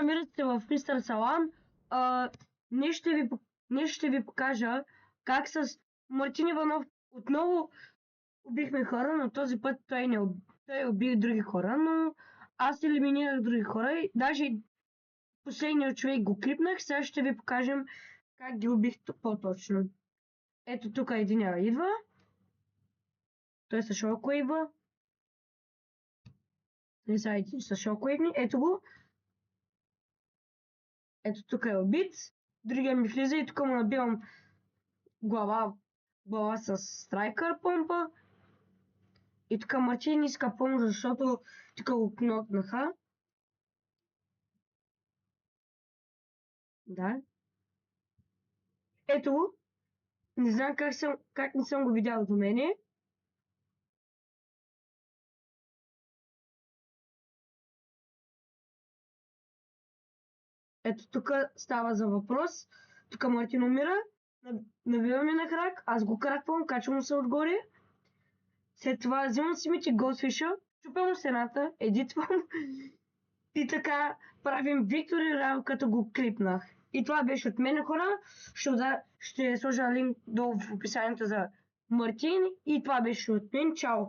Намирате се в Мистер Салам. Днес ще ви покажа как с Мартин Иванов отново убихме хора, но този път той уби други хора, но аз елиминирах други хора и даже последният човек го клипнах. Сега ще ви покажем как ги убих по-точно. Ето тук единия идва. Той с шоко идва. Не са един с шоко идни. Ето го. Ето тук е убит. Другия ми влиза и тук му набивам глава с страйкър помпа. И тук Мартин иска помощ, защото тук го кнокнаха. Да. Ето го. Не знам как не съм го видял до мене. Ето тук става за въпрос. Тук Мартин умира. Навиваме на крак. Аз го краквам, качвам му се отгоре. След това взимам си мечи Голдфиша, чупям му стената, едитвам и така правим Victory Royale, като го клипнах. И това беше от мен, хора. Ще сложа линк долу в описанието за Мартин и това беше от мен. Чао!